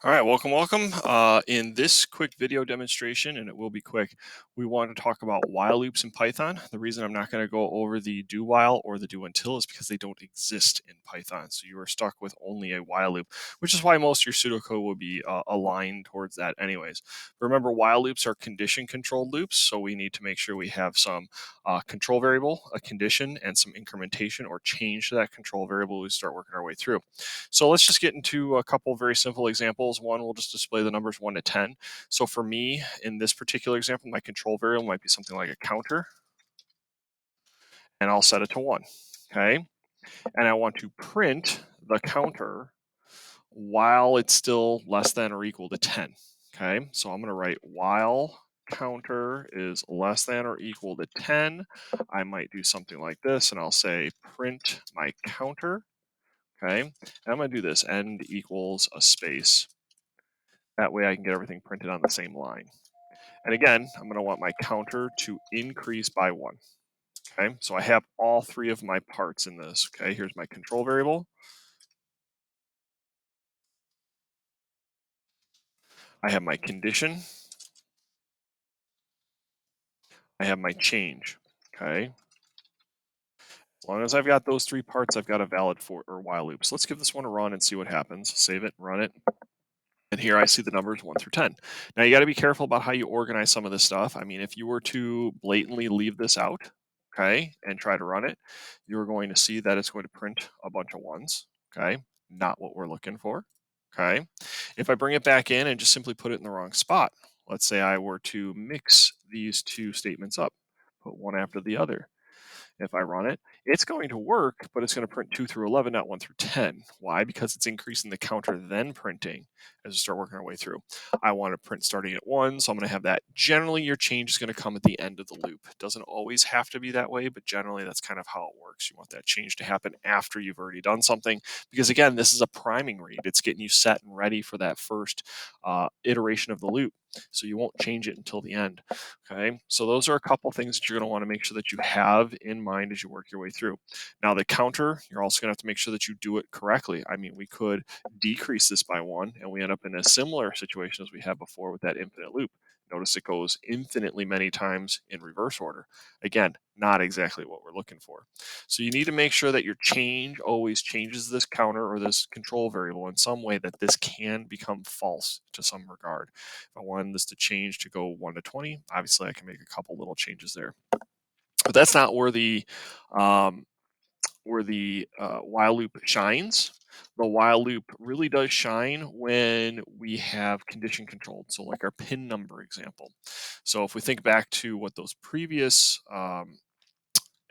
All right, welcome. In this quick video demonstration, and it will be quick, we want to talk about while loops in Python. The reason I'm not going to go over the do while or the do until is because they don't exist in Python. So you are stuck with only a while loop, which is why most of your pseudocode will be aligned towards that anyways. But remember, while loops are condition controlled loops, so we need to make sure we have some control variable, a condition, and some incrementation or change to that control variable as we start working our way through. So let's just get into a couple very simple examples. One will just display the numbers 1 to 10. So for me, in this particular example, my control variable might be something like a counter, and I'll set it to 1. Okay. And I want to print the counter while it's still less than or equal to 10. Okay. So I'm going to write while counter is less than or equal to 10. I might do something like this, and I'll say print my counter. Okay. And I'm going to do this end equals a space. That way I can get everything printed on the same line. And again, I'm going to want my counter to increase by 1. Okay, so I have all three of my parts in this. Okay, here's my control variable. I have my condition. I have my change. Okay, as long as I've got those three parts, I've got a valid for or while loop. So let's give this one a run and see what happens. Save it, run it. And here I see the numbers 1 through 10. Now you got to be careful about how you organize some of this stuff. I mean, if you were to blatantly leave this out, okay, and try to run it, you're going to see that it's going to print a bunch of ones, okay, not what we're looking for, okay. If I bring it back in and just simply put it in the wrong spot, let's say I were to mix these two statements up, put one after the other, if I run it, it's going to work, but it's going to print 2 through 11, not 1 through 10. Why? Because it's increasing the counter, then printing as we start working our way through. I want to print starting at 1, so I'm going to have that. Generally, your change is going to come at the end of the loop. It doesn't always have to be that way, but generally, that's kind of how it works. You want that change to happen after you've already done something, because again, this is a priming read. It's getting you set and ready for that first iteration of the loop. So you won't change it until the end. Okay, so those are a couple things that you're going to want to make sure that you have in mind as you work your way through. Now, the counter, you're also going to have to make sure that you do it correctly. I mean, we could decrease this by 1, and we end up in a similar situation as we had before with that infinite loop. Notice it goes infinitely many times in reverse order. Again, not exactly what we're looking for. So you need to make sure that your change always changes this counter or this control variable in some way that this can become false to some regard. If I wanted this to change to go 1 to 20, obviously I can make a couple little changes there. But that's not um, where the while loop shines. The while loop really does shine when we have condition controlled. So like our pin number example. So if we think back to what those previous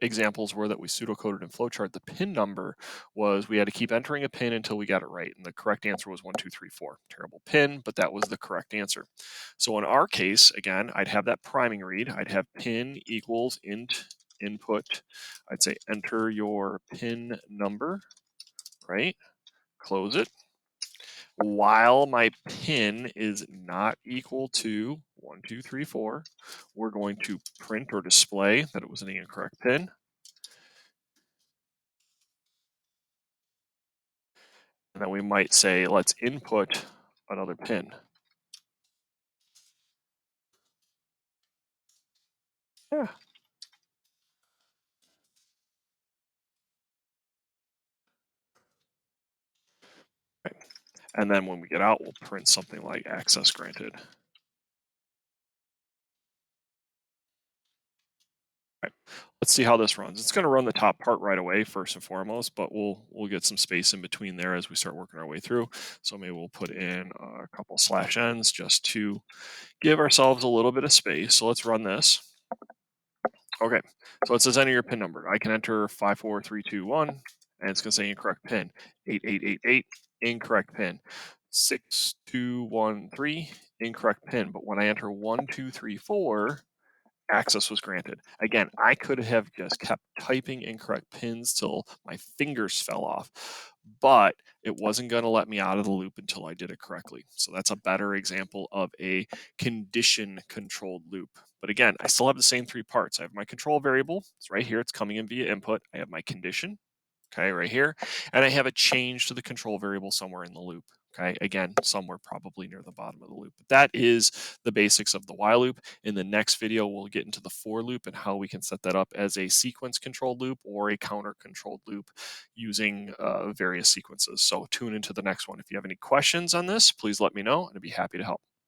examples were that we pseudocoded in flowchart, the pin number was we had to keep entering a pin until we got it right. And the correct answer was 1, 2, 3, 4. Terrible pin, but that was the correct answer. So in our case, again, I'd have that priming read. I'd have pin equals int input. I'd say enter your pin number, right? Close it. While my pin is not equal to 1, 2, 3, 4, we're going to print or display that it was an incorrect pin. And then we might say, let's input another pin. Yeah. Right. And then when we get out, we'll print something like access granted. Right. Let's see how this runs. It's going to run the top part right away, first and foremost, but we'll get some space in between there as we start working our way through. So maybe we'll put in a couple /n's just to give ourselves a little bit of space. So let's run this. Okay, so it says enter your pin number. I can enter 5, 4, 3, 2, 1, and it's going to say incorrect pin. 8888, incorrect pin. 6213, incorrect pin. But when I enter 1, 2, 3, 4, access was granted. Again, I could have just kept typing incorrect pins till my fingers fell off, but it wasn't going to let me out of the loop until I did it correctly. So that's a better example of a condition controlled loop. But again, I still have the same three parts. I have my control variable. It's right here. It's coming in via input. I have my condition, okay, right here. And I have a change to the control variable somewhere in the loop. Okay, again, somewhere probably near the bottom of the loop. But that is the basics of the while loop. In the next video, we'll get into the for loop and how we can set that up as a sequence controlled loop or a counter controlled loop using various sequences. So tune into the next one. If you have any questions on this, please let me know and I'd be happy to help.